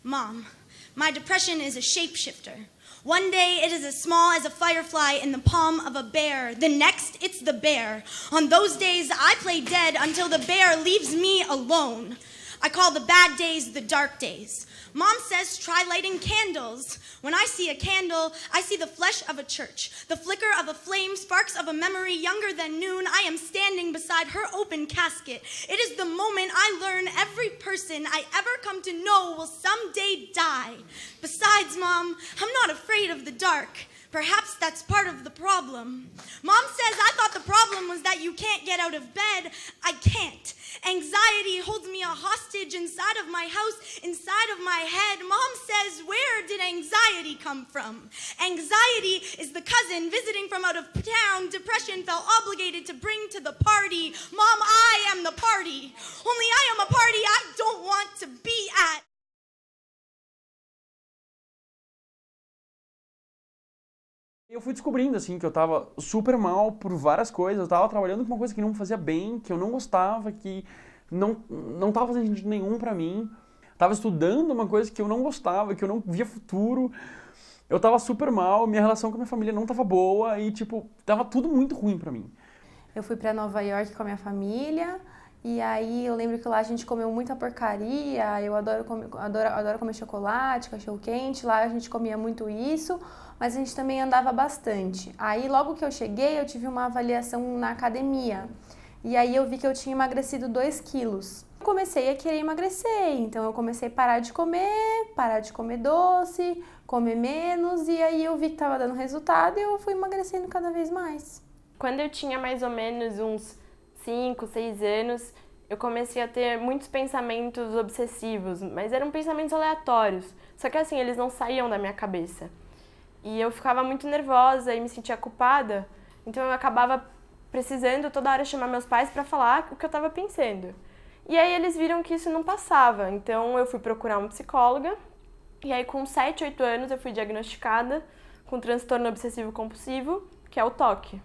Mom, my depression is a shapeshifter. One day it is as small as a firefly in the palm of a bear. The next, it's the bear. On those days, I play dead until the bear leaves me alone. I call the bad days the dark days. Mom says try lighting candles. When I see a candle, I see the flesh of a church. The flicker of a flame, sparks of a memory younger than noon. I am standing beside her open casket. It is the moment I learn every person I ever come to know will someday die. Besides, Mom, I'm not afraid of the dark. Perhaps that's part of the problem. Mom says I thought the problem was that you can't get out of bed. I can't. Anxiety holds me a hostage inside of my house, inside of my head. Mom says, where did anxiety come from? Anxiety is the cousin visiting from out of town depression felt obligated to bring to the party. Mom, I am the party. Only I am a party I don't want to be at. Eu fui descobrindo, assim, que eu tava super mal por várias coisas. Eu tava trabalhando com uma coisa que não me fazia bem, que eu não gostava, que não tava fazendo sentido nenhum pra mim. Tava estudando uma coisa que eu não gostava, que eu não via futuro. Eu tava super mal, minha relação com a minha família não tava boa e, tipo, tava tudo muito ruim pra mim. Eu fui pra Nova York com a minha família e aí eu lembro que lá a gente comeu muita porcaria. Eu adoro comer chocolate, cachorro-quente. Lá a gente comia muito isso, mas a gente também andava bastante. Aí logo que eu cheguei, eu tive uma avaliação na academia. E aí eu vi que eu tinha emagrecido 2 quilos. Eu comecei a querer emagrecer, então eu comecei a parar de comer doce, comer menos, e aí eu vi que estava dando resultado e eu fui emagrecendo cada vez mais. Quando eu tinha mais ou menos uns 5, 6 anos, eu comecei a ter muitos pensamentos obsessivos, mas eram pensamentos aleatórios. Só que assim, eles não saíam da minha cabeça. E eu ficava muito nervosa e me sentia culpada, então eu acabava precisando toda hora chamar meus pais para falar o que eu estava pensando. E aí eles viram que isso não passava, então eu fui procurar uma psicóloga, e aí com 7, 8 anos eu fui diagnosticada com transtorno obsessivo compulsivo, que é o TOC.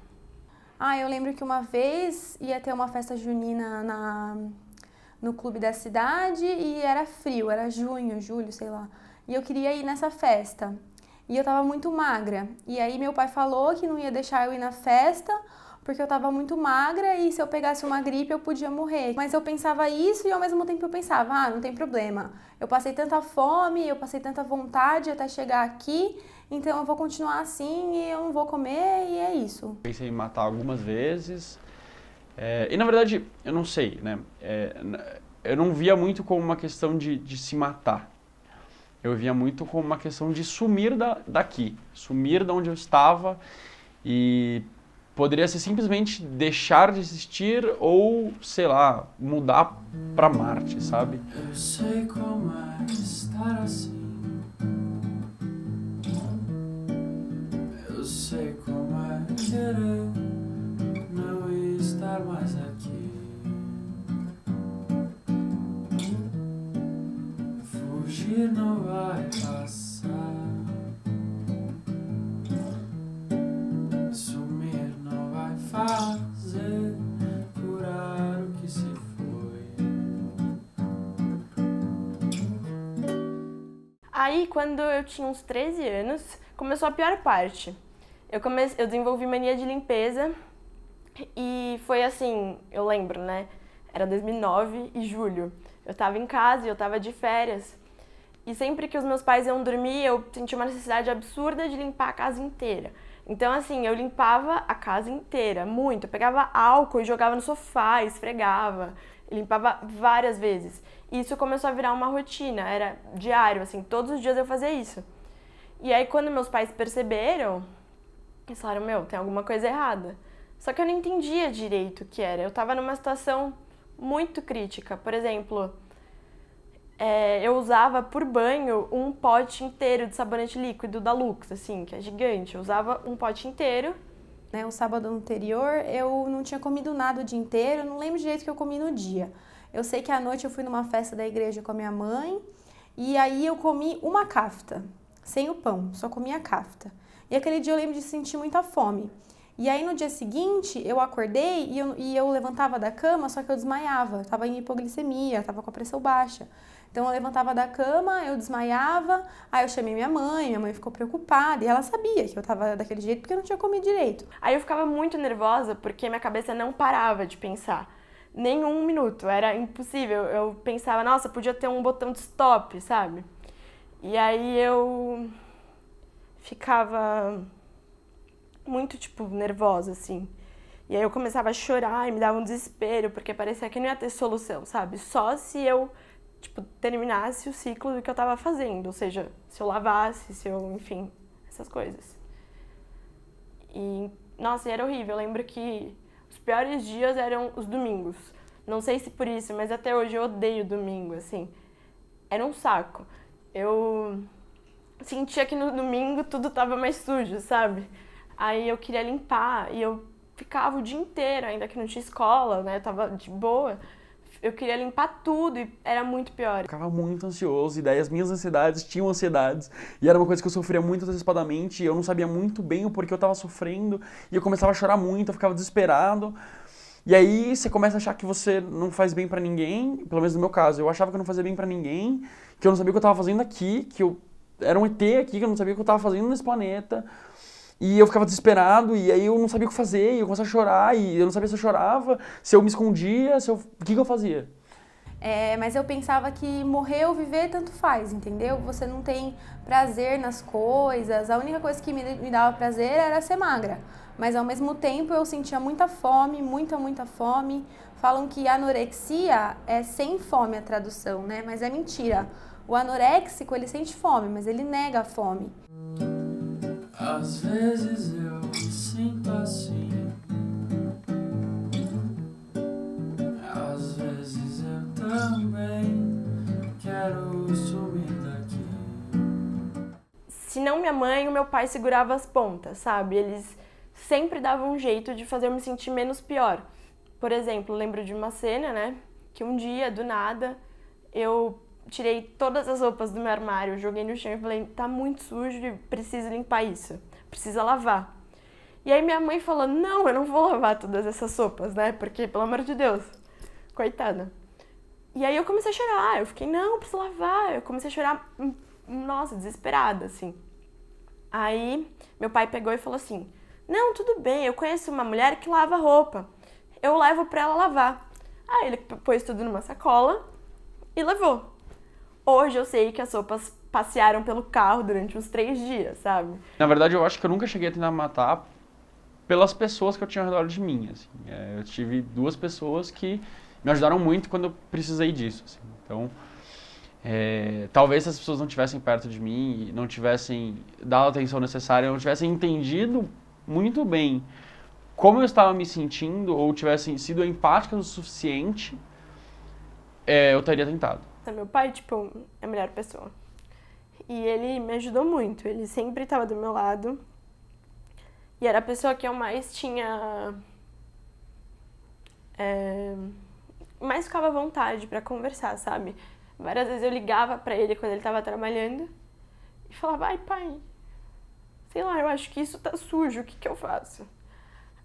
Eu lembro que uma vez ia ter uma festa junina no clube da cidade e era frio, era junho, julho, sei lá. E eu queria ir nessa festa. E eu tava muito magra. E aí meu pai falou que não ia deixar eu ir na festa porque eu tava muito magra e se eu pegasse uma gripe eu podia morrer. Mas eu pensava isso e ao mesmo tempo eu pensava, não tem problema. Eu passei tanta fome, eu passei tanta vontade até chegar aqui, então eu vou continuar assim e eu não vou comer e é isso. Pensei em matar algumas vezes. E na verdade, eu não sei, né? Eu não via muito como uma questão de se matar. Eu via muito como uma questão de sumir daqui, sumir de onde eu estava e poderia ser simplesmente deixar de existir ou, sei lá, mudar pra Marte, sabe? Eu sei como é estar assim. Eu sei como é querer não estar mais aqui. Fugir não vai passar. Sumir não vai fazer curar o que se foi. Aí, quando eu tinha uns 13 anos, começou a pior parte. Eu desenvolvi mania de limpeza e foi assim, eu lembro, né? Era 2009 e julho. Eu tava em casa e eu tava de férias. E sempre que os meus pais iam dormir, eu sentia uma necessidade absurda de limpar a casa inteira. Então, assim, eu limpava a casa inteira, muito. Eu pegava álcool e jogava no sofá, esfregava. Eu limpava várias vezes. E isso começou a virar uma rotina, era diário, assim, todos os dias eu fazia isso. E aí, quando meus pais perceberam, eles falaram, tem alguma coisa errada. Só que eu não entendia direito o que era. Eu tava numa situação muito crítica. Por exemplo, eu usava por banho um pote inteiro de sabonete líquido da Lux, assim, que é gigante. Eu usava um pote inteiro. O sábado anterior eu não tinha comido nada o dia inteiro, eu não lembro direito o que eu comi no dia. Eu sei que à noite eu fui numa festa da igreja com a minha mãe e aí eu comi uma kafta, sem o pão, só comi a kafta. E aquele dia eu lembro de sentir muita fome. E aí no dia seguinte eu acordei e eu levantava da cama, só que eu desmaiava. Eu tava em hipoglicemia, tava com a pressão baixa. Então eu levantava da cama, eu desmaiava, aí eu chamei minha mãe ficou preocupada e ela sabia que eu tava daquele jeito porque eu não tinha comido direito. Aí eu ficava muito nervosa porque minha cabeça não parava de pensar. Nem um minuto, era impossível. Eu pensava, nossa, podia ter um botão de stop, sabe? E aí eu ficava muito, tipo, nervosa, assim. E aí eu começava a chorar e me dava um desespero, porque parecia que não ia ter solução, sabe? Só se eu, tipo, terminasse o ciclo do que eu tava fazendo. Ou seja, se eu lavasse, se eu, enfim, essas coisas. E, nossa, era horrível. Eu lembro que os piores dias eram os domingos. Não sei se por isso, mas até hoje eu odeio domingo, assim. Era um saco. Eu sentia que no domingo tudo tava mais sujo, sabe? Aí eu queria limpar e eu ficava o dia inteiro, ainda que não tinha escola, né? Eu tava de boa. Eu queria limpar tudo e era muito pior. Eu ficava muito ansioso, e daí as minhas ansiedades tinham ansiedades, e era uma coisa que eu sofria muito antecipadamente, e eu não sabia muito bem o porquê eu tava sofrendo, e eu começava a chorar muito, eu ficava desesperado. E aí você começa a achar que você não faz bem pra ninguém, pelo menos no meu caso, eu achava que eu não fazia bem pra ninguém, que eu não sabia o que eu tava fazendo aqui, que eu era um ET aqui, que eu não sabia o que eu tava fazendo nesse planeta. E eu ficava desesperado, e aí eu não sabia o que fazer, e eu começava a chorar, e eu não sabia se eu chorava, se eu me escondia, o que eu fazia. Mas eu pensava que morrer ou viver tanto faz, entendeu? Você não tem prazer nas coisas, a única coisa que me dava prazer era ser magra. Mas ao mesmo tempo eu sentia muita fome, muita fome. Falam que anorexia é sem fome a tradução, né? Mas é mentira. O anoréxico, ele sente fome, mas ele nega a fome. Às vezes eu me sinto assim, às vezes eu também quero sumir daqui. Se não minha mãe, o meu pai segurava as pontas, sabe? Eles sempre davam um jeito de fazer eu me sentir menos pior. Por exemplo, eu lembro de uma cena, né? Que um dia, do nada, eu tirei todas as roupas do meu armário, joguei no chão e falei, tá muito sujo e preciso limpar isso, precisa lavar. E aí minha mãe falou, não, eu não vou lavar todas essas roupas, né? Porque, pelo amor de Deus, coitada. E aí eu comecei a chorar, eu fiquei, não, preciso lavar. Eu comecei a chorar, nossa, desesperada, assim. Aí meu pai pegou e falou assim, não, tudo bem, eu conheço uma mulher que lava roupa, eu levo pra ela lavar. Aí ele pôs tudo numa sacola e levou. Hoje eu sei que as roupas passearam pelo carro durante uns 3 dias, sabe? Na verdade, eu acho que eu nunca cheguei a tentar me matar pelas pessoas que eu tinha ao redor de mim, assim. Eu tive 2 pessoas que me ajudaram muito quando eu precisei disso, assim. Então, talvez se as pessoas não estivessem perto de mim, não tivessem dado a atenção necessária, não tivessem entendido muito bem como eu estava me sentindo, ou tivessem sido empáticas o suficiente, eu teria tentado. Meu pai, tipo, é a melhor pessoa. E ele me ajudou muito, ele sempre estava do meu lado. E era a pessoa que eu mais tinha... mais ficava à vontade pra conversar, sabe? Várias vezes eu ligava pra ele quando ele tava trabalhando e falava, ai pai, sei lá, eu acho que isso tá sujo, o que que eu faço?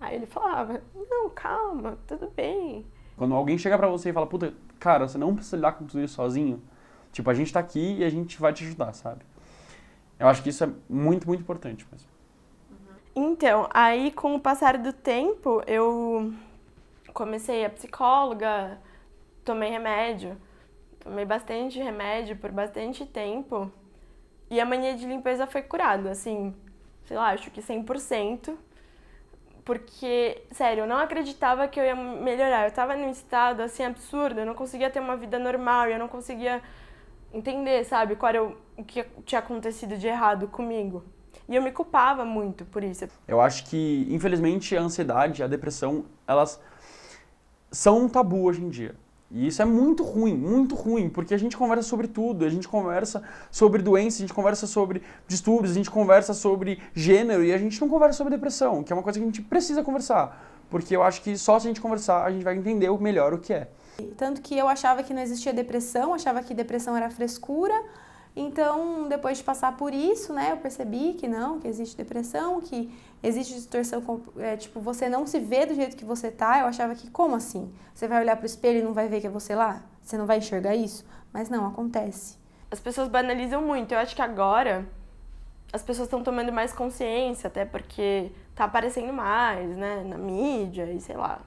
Aí ele falava, não, calma, tudo bem. Quando alguém chega pra você e fala, puta, cara, você não precisa lidar com tudo isso sozinho, tipo, a gente tá aqui e a gente vai te ajudar, sabe? Eu acho que isso é muito, muito importante mesmo. Então, aí com o passar do tempo, eu comecei a psicóloga, tomei remédio, tomei bastante remédio por bastante tempo e a mania de limpeza foi curada, assim, sei lá, acho que 100%, porque, sério, eu não acreditava que eu ia melhorar, eu tava num estado, assim, absurdo, eu não conseguia ter uma vida normal, eu não conseguia entender, sabe, qual era o que tinha acontecido de errado comigo. E eu me culpava muito por isso. Eu acho que, infelizmente, a ansiedade, a depressão, elas são um tabu hoje em dia. E isso é muito ruim, porque a gente conversa sobre tudo, a gente conversa sobre doenças, a gente conversa sobre distúrbios, a gente conversa sobre gênero e a gente não conversa sobre depressão, que é uma coisa que a gente precisa conversar. Porque eu acho que só se a gente conversar, a gente vai entender melhor o que é. Tanto que eu achava que não existia depressão, achava que depressão era frescura. Então, depois de passar por isso, né, eu percebi que não, que existe depressão, que existe distorção, tipo, você não se vê do jeito que você tá. Eu achava que, como assim? Você vai olhar pro espelho e não vai ver que é você lá? Você não vai enxergar isso? Mas não, acontece. As pessoas banalizam muito. Eu acho que agora as pessoas estão tomando mais consciência, até porque tá aparecendo mais, né, na mídia e sei lá.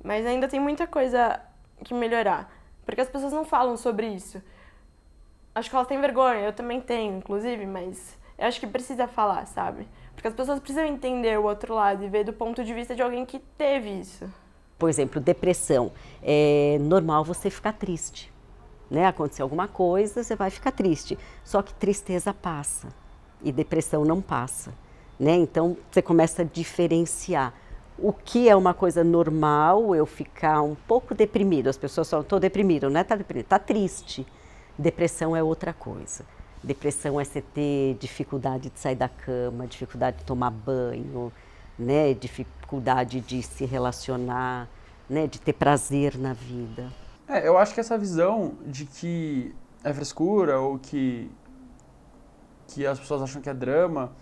Mas ainda tem muita coisa que melhorar, porque as pessoas não falam sobre isso. Acho que elas têm vergonha, eu também tenho, inclusive, mas eu acho que precisa falar, sabe? Porque as pessoas precisam entender o outro lado e ver do ponto de vista de alguém que teve isso. Por exemplo, depressão. É normal você ficar triste, né? Aconteceu alguma coisa, você vai ficar triste. Só que tristeza passa e depressão não passa, né? Então, você começa a diferenciar. O que é uma coisa normal, eu ficar um pouco deprimido. As pessoas só estão deprimidas, não é? Tá deprimido, tá triste. Depressão é outra coisa. Depressão é você ter dificuldade de sair da cama, dificuldade de tomar banho, né? Dificuldade de se relacionar, né? De ter prazer na vida. Eu acho que essa visão de que é frescura ou que as pessoas acham que é drama,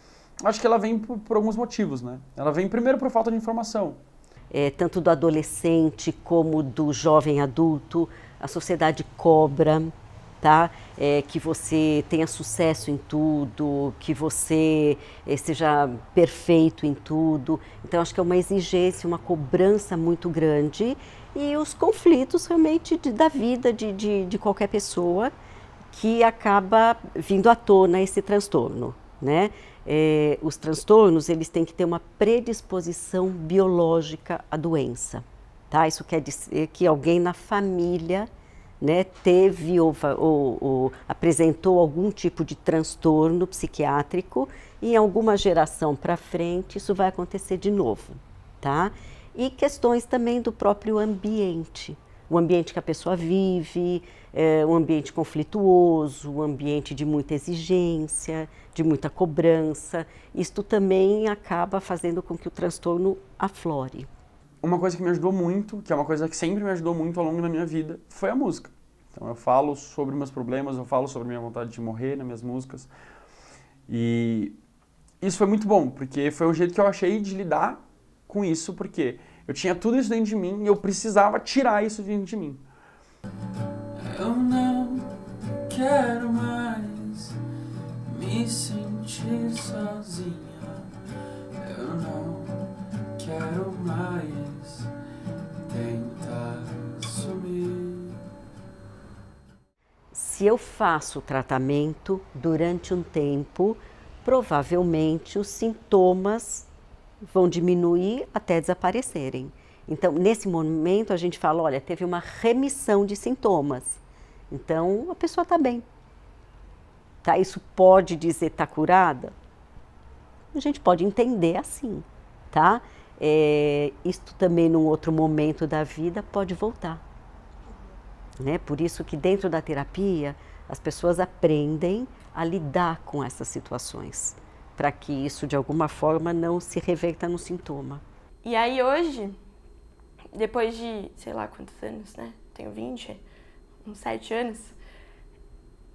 acho que ela vem por alguns motivos, né? Ela vem primeiro por falta de informação. Tanto do adolescente como do jovem adulto, a sociedade cobra, tá? Que você tenha sucesso em tudo, que você seja perfeito em tudo. Então, acho que é uma exigência, uma cobrança muito grande e os conflitos realmente da vida de qualquer pessoa que acaba vindo à tona esse transtorno, né? Os transtornos, eles têm que ter uma predisposição biológica à doença, tá? Isso quer dizer que alguém na família, né, teve ou apresentou algum tipo de transtorno psiquiátrico e em alguma geração para frente isso vai acontecer de novo, tá? E questões também do próprio ambiente. O ambiente que a pessoa vive, um ambiente conflituoso, um ambiente de muita exigência, de muita cobrança. Isto também acaba fazendo com que o transtorno aflore. Uma coisa que me ajudou muito, que é uma coisa que sempre me ajudou muito ao longo da minha vida, foi a música. Então eu falo sobre meus problemas, eu falo sobre minha vontade de morrer nas minhas músicas. E isso foi muito bom, porque foi o jeito que eu achei de lidar com isso, porque eu tinha tudo isso dentro de mim e eu precisava tirar isso dentro de mim. Eu não quero mais me sentir sozinha. Eu não quero mais tentar sumir. Se eu faço o tratamento durante um tempo, provavelmente os sintomas vão diminuir até desaparecerem. Então, nesse momento, a gente fala, olha, teve uma remissão de sintomas. Então, a pessoa está bem. Tá? Isso pode dizer está curada? A gente pode entender assim, tá? Isto também, num outro momento da vida, pode voltar. Né? Por isso que dentro da terapia, as pessoas aprendem a lidar com essas situações, para que isso, de alguma forma, não se reverta no sintoma. E aí hoje, depois de, sei lá quantos anos, né? Tenho 20, uns 7 anos,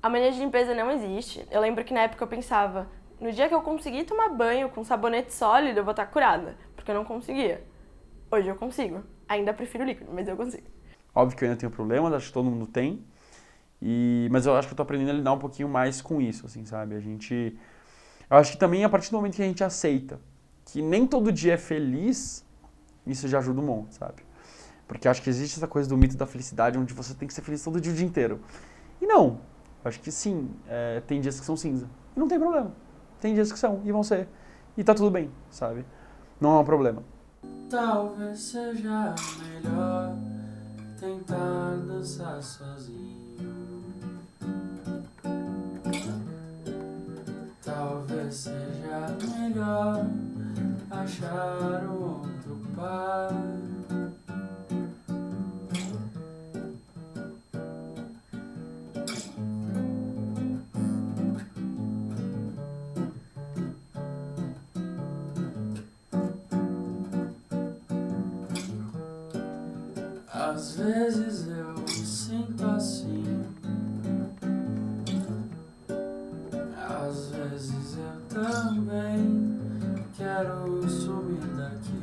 a mania de limpeza não existe. Eu lembro que na época eu pensava, no dia que eu conseguir tomar banho com sabonete sólido, eu vou estar curada, porque eu não conseguia. Hoje eu consigo. Ainda prefiro líquido, mas eu consigo. Óbvio que eu ainda tenho problemas, acho que todo mundo tem, mas eu acho que eu tô aprendendo a lidar um pouquinho mais com isso, assim, sabe? Eu acho que também a partir do momento que a gente aceita que nem todo dia é feliz, isso já ajuda um monte, sabe? Porque eu acho que existe essa coisa do mito da felicidade, onde você tem que ser feliz todo dia, o dia inteiro. E não, eu acho que sim, tem dias que são cinza, e não tem problema. Tem dias que são, e vão ser, e tá tudo bem, sabe? Não é um problema. Talvez seja melhor tentar dançar sozinho. Talvez seja melhor achar um outro par. Às vezes eu me sinto assim. Às vezes eu também quero sumir daqui.